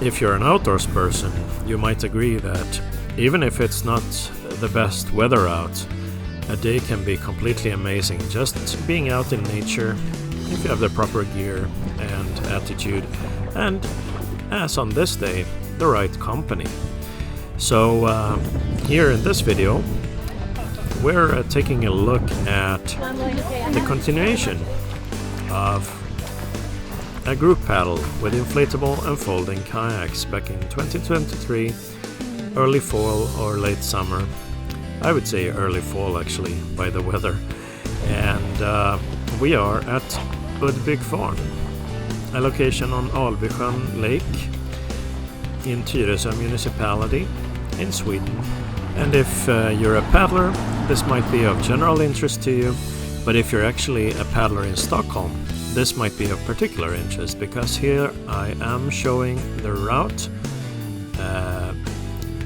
if you're an outdoors person, you might agree that even if it's not the best weather out, a day can be completely amazing just being out in nature if you have the proper gear and attitude, and as on this day, the right company. So here in this video we're taking a look at the continuation of a group paddle with inflatable and folding kayaks back in 2023, early fall or late summer. I would say early fall actually by the weather. And we are at Albysjön, a location on Albysjön Lake in Tyresö municipality in Sweden. And if you're a paddler, this might be of general interest to you, but if you're actually a paddler in Stockholm, this might be of particular interest, because here I am showing the route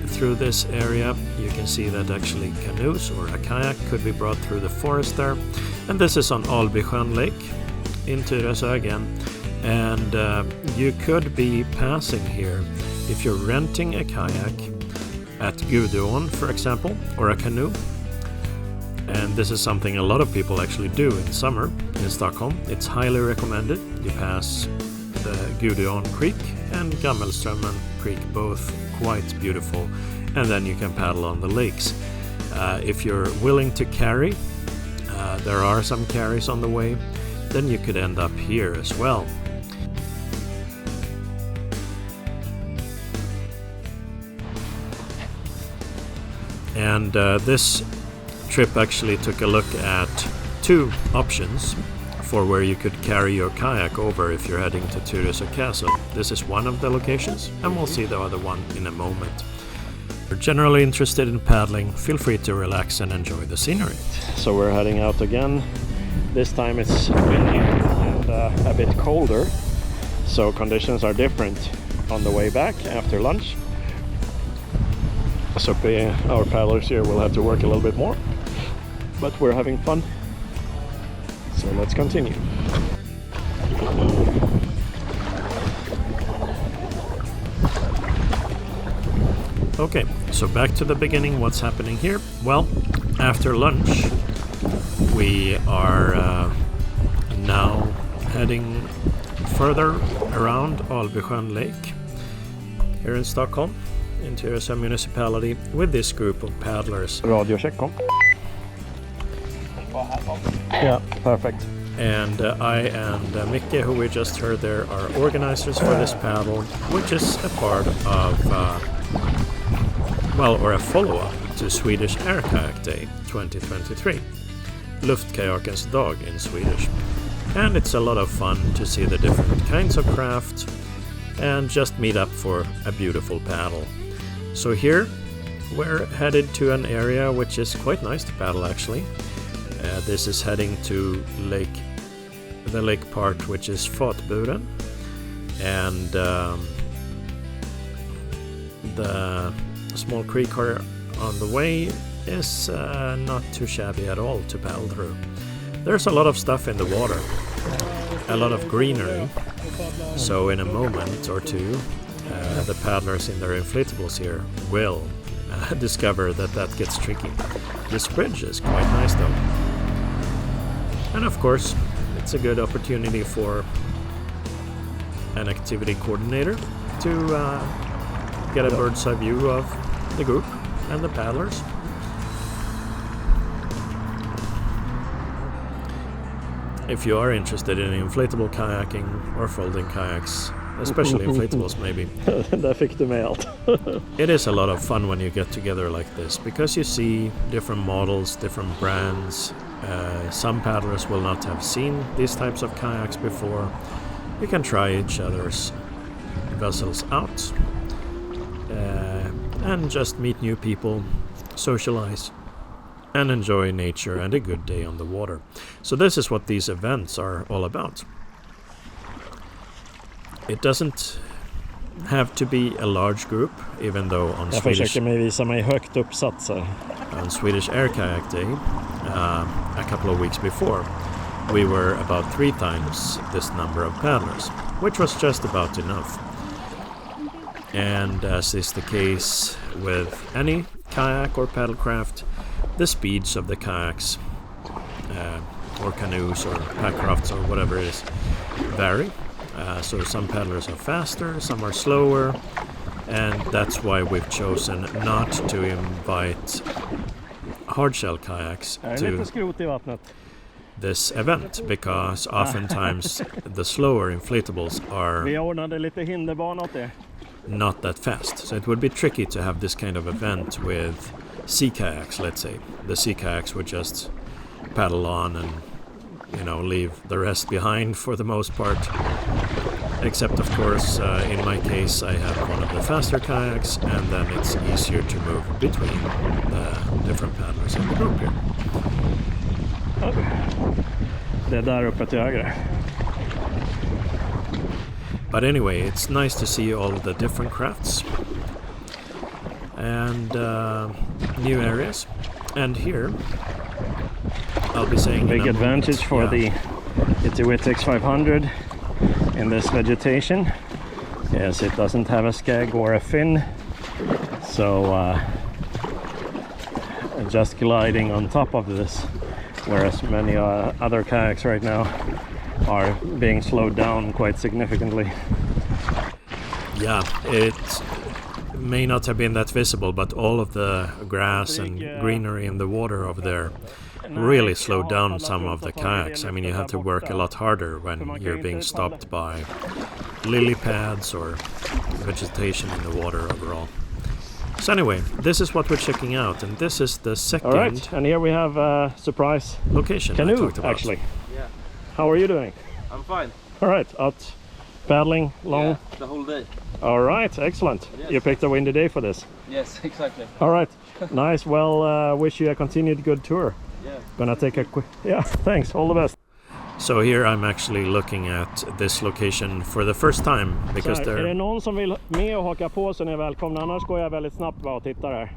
through this area. You can see that actually canoes or a kayak could be brought through the forest there. And this is on Albysjön Lake in Tyresö again. And you could be passing here if you're renting a kayak at Gudån, for example, or a canoe. And this is something a lot of people actually do in summer in Stockholm. It's highly recommended. You pass the Gudån Creek and Gammelströmmen Creek, both quite beautiful, and then you can paddle on the lakes. If you're willing to carry, there are some carries on the way, then you could end up here as well. And this trip actually took a look at two options for where you could carry your kayak over if you're heading to Tyresö Castle. This is one of the locations, and we'll see the other one in a moment. If you're generally interested in paddling, feel free to relax and enjoy the scenery. So we're heading out again. This time it's windy and a bit colder, so conditions are different on the way back after lunch. So our paddlers here will have to work a little bit more, but we're having fun. So let's continue. Okay, so back to the beginning. What's happening here? Well, after lunch, we are now heading further around Albysjön Lake here in Stockholm, in Tyresö municipality, with this group of paddlers. Radio check on. Yeah, perfect. And I and Micke, who we just heard there, are organizers for this paddle, which is a part of, or a follow-up to Swedish Air Kayak Day 2023. Luftkajaks dag in Swedish. And it's a lot of fun to see the different kinds of craft and just meet up for a beautiful paddle. So here we're headed to an area which is quite nice to paddle actually. This is heading to the lake part, which is Fatburen, and the small creek on the way is not too shabby at all to paddle through. There's a lot of stuff in the water, a lot of greenery, so in a moment or two the paddlers in their inflatables here will discover that gets tricky. This bridge is quite nice though. And of course, it's a good opportunity for an activity coordinator to get a bird's eye view of the group and the paddlers. If you are interested in inflatable kayaking or folding kayaks, especially inflatables maybe. Där fick du mig allt. It is a lot of fun when you get together like this, because you see different models, different brands. Some paddlers will not have seen these types of kayaks before. You can try each other's vessels out and just meet new people, socialize, and enjoy nature and a good day on the water. So this is what these events are all about. It doesn't have to be a large group, even though on Swedish Air Kayak Day, a couple of weeks before, we were about 3 times this number of paddlers, which was just about enough. And as is the case with any kayak or paddlecraft, the speeds of the kayaks or canoes or packrafts or whatever it is vary. So some paddlers are faster, some are slower, and that's why we've chosen not to invite hardshell kayaks to this event, because oftentimes the slower inflatables are not that fast. So it would be tricky to have this kind of event with sea kayaks, let's say. The sea kayaks would just paddle on and, you know, leave the rest behind for the most part. Except, of course, in my case, I have one of the faster kayaks, and then it's easier to move between the different paddlers in the group here. Det är där uppe till höger. But anyway, it's nice to see all the different crafts and new areas. And here, I'll be saying big advantage for the Itywitix 500 in this vegetation. Yes, it doesn't have a skeg or a fin, so just gliding on top of this, whereas many other kayaks right now are being slowed down quite significantly. Yeah, it may not have been that visible, but all of the grass and greenery in the water over there really slowed down some of the kayaks. I mean, you have to work a lot harder when you're being stopped by lily pads or vegetation in the water overall. So anyway, this is what we're checking out, and this is the second. All right, and here we have a surprise location canoe, I talked about. actually. Yeah. How are you doing? I'm fine. All right, out paddling long? Yeah, the whole day. All right, excellent. Yes. You picked a windy day for this. Yes, exactly. All right, nice. Well, wish you a continued good tour. Yeah. Gonna take a quick... Yeah, thanks. All the best. So here I'm actually looking at this location for the first time because är det någon som vill med och haka på så är ni välkomna. Annars går jag väldigt snabbt bara och tittar här.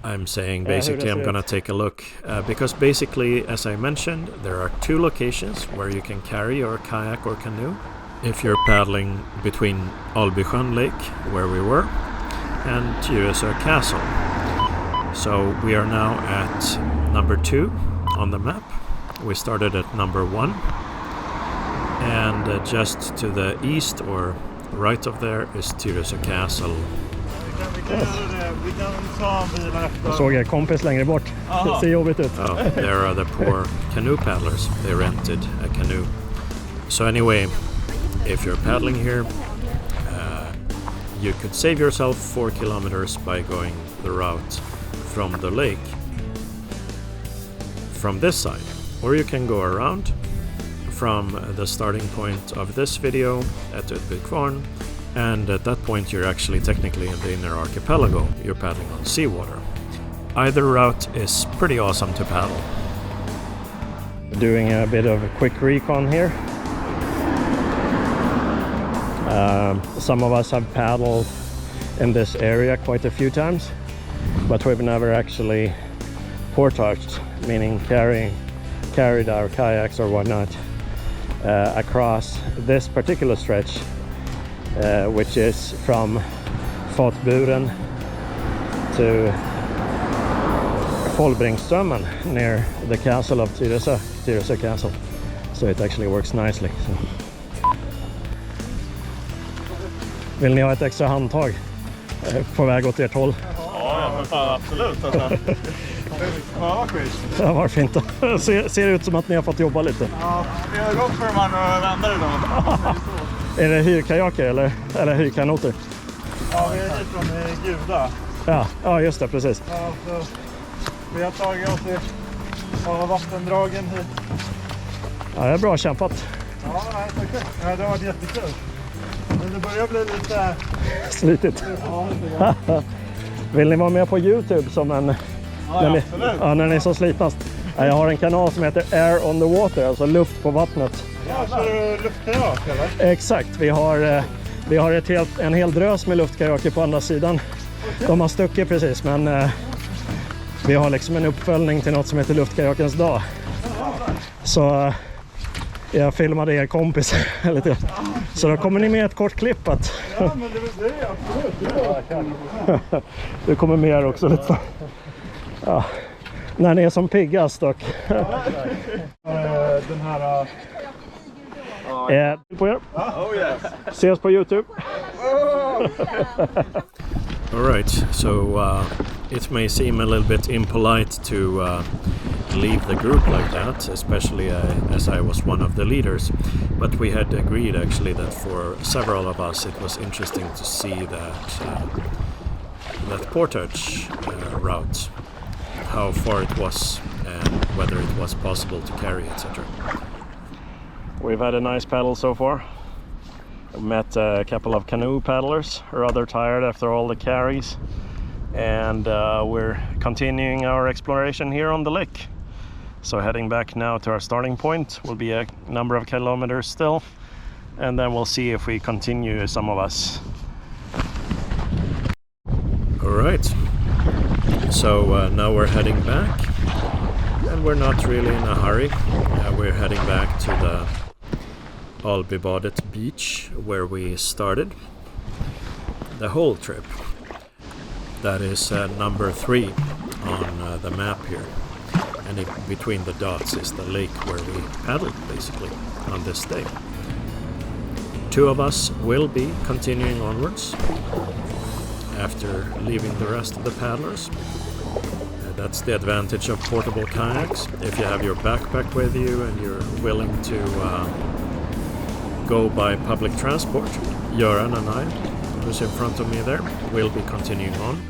I'm saying basically I'm gonna take a look because basically, as I mentioned, there are two locations where you can carry your kayak or canoe if you're paddling between Albysjön Lake, where we were, and Tyresö Castle. So we are now at number 2 on the map. We started at number 1, and just to the east or right of there is Tyresö Castle. Jag såg en kompis längre bort. Det ser jobbigt ut. Oh, there are the poor canoe paddlers. They rented a canoe. So anyway, if you're paddling here, you could save yourself 4 kilometers by going the route from the lake from this side, or you can go around from the starting point of this video at Albysjön, and at that point you're actually technically in the inner archipelago. You're paddling on seawater. Either route is pretty awesome to paddle. Doing a bit of a quick recon here. Some of us have paddled in this area quite a few times, but we've never actually portaged, meaning carried our kayaks or whatnot across this particular stretch, which is from Fotburen to Folbringströmmen near the castle of Tyresö Castle. So it actually works nicely. So. Vill ni ha ett extra handtag på väg åt ert håll? Ja, absolut. Alltså. Ja, det var fint. Ser ut som att ni har fått jobba lite. Ja, vi har gått för man och vänder idag. Är det hyrkajaker eller hyrkanoter? Ja, vi är från Guda. Ja, just det, precis. Ja, så vi har tagit oss av vattendragen hit. Ja, det är bra kämpat. Ja, tack. Ja, det har varit jättekul. Men det börjar bli lite... slitigt. Ja, vill ni vara med på YouTube som en... när ni är så slitnast? Jag har en kanal som heter Air on the Water, alltså luft på vattnet. Ja, så är det luftkajak eller? Exakt, vi har en hel drös med luftkajaker på andra sidan. Okay. De har stuckit precis, men vi har liksom en uppföljning till något som heter luftkajakens dag. Så jag filmade er kompis lite grann. Så då kommer ni med ett kort klipp att... Ja, men det är absolut. Du kommer med här också lite. Ja. När ni är som piggast dock. Den här... På er. Ses på YouTube. All right, so it may seem a little bit impolite to leave the group like that, especially as I was one of the leaders, but we had agreed actually that for several of us it was interesting to see that portage route, how far it was and whether it was possible to carry, etc. We've had a nice paddle so far. Met a couple of canoe paddlers, rather tired after all the carries, and we're continuing our exploration here on the lake. So heading back now to our starting point will be a number of kilometers still, and then we'll see if we continue, some of us. All right, so now we're heading back, and we're not really in a hurry. We're heading back to the Albysjön beach where we started the whole trip. That is number 3 on the map here, and in between the dots is the lake where we paddled basically on this day. 2 of us will be continuing onwards after leaving the rest of the paddlers. That's the advantage of portable kayaks. If you have your backpack with you and you're willing to go by public transport, Göran and I, who's in front of me there, will be continuing on,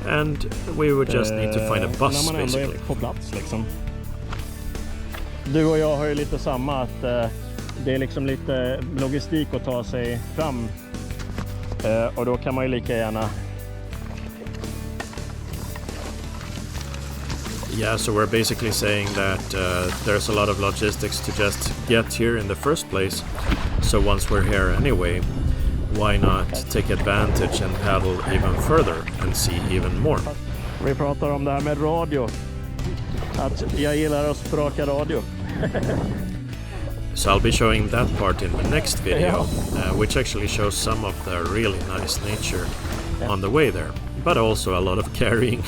and we would just need to find a bus basically. På plats liksom. Du och jag har ju lite samma, att det är liksom lite logistik att ta sig fram, och då kan man ju lika gärna. Yeah, so we're basically saying that there's a lot of logistics to just get here in the first place. So once we're here anyway, why not take advantage and paddle even further and see even more? Vi pratar om det här med radio. Att jag gillar att spraka radio. So I'll be showing that part in the next video, which actually shows some of the really nice nature on the way there, but also a lot of carrying.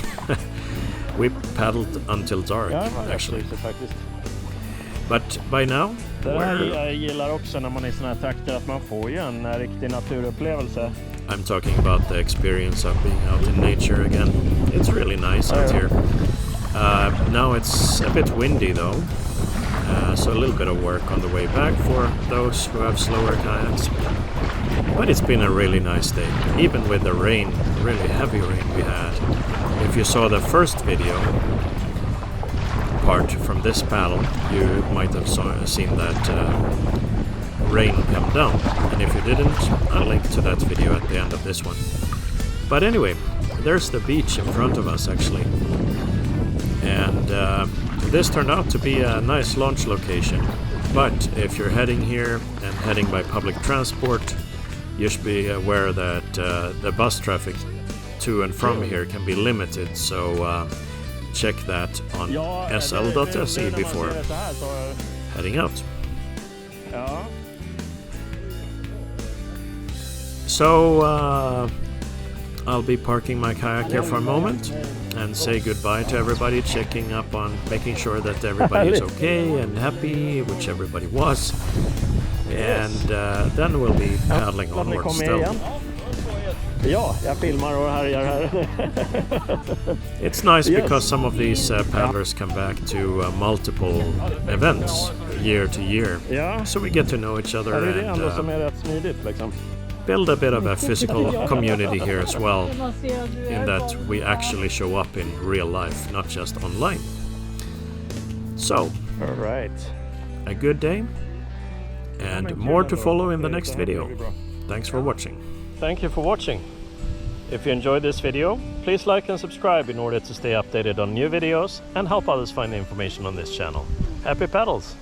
We paddled until dark, actually. But by now, jag gillar också när man är i såna här trakter att man får ju en riktig naturupplevelse. I'm talking about the experience of being out in nature again. It's really nice out here. Now it's a bit windy though, so a little bit of work on the way back for those who have slower kayaks. But it's been a really nice day, even with the rain, really heavy rain we had. If you saw the first video part from this paddle, you might have seen that rain come down, and if you didn't, I'll link to that video at the end of this one. But anyway, there's the beach in front of us actually, and this turned out to be a nice launch location. But if you're heading here and heading by public transport, you should be aware that the bus traffic to and from here can be limited, so check that on sl.se before heading out. So I'll be parking my kayak here for a moment and say goodbye to everybody, checking up on making sure that everybody is okay and happy, which everybody was, and then we'll be paddling onwards still. Ja, jag filmar och härjar här. It's nice because some of these paddlers come back to multiple events year to year. Yeah. So we get to know each other and som är rätt smidigt liksom. Build a bit of a physical community here as well, in that we actually show up in real life, not just online. So, all right. A good day and more to follow in the next video. Thanks for watching. Thank you for watching. If you enjoyed this video, please like and subscribe in order to stay updated on new videos and help others find information on this channel. Happy paddles!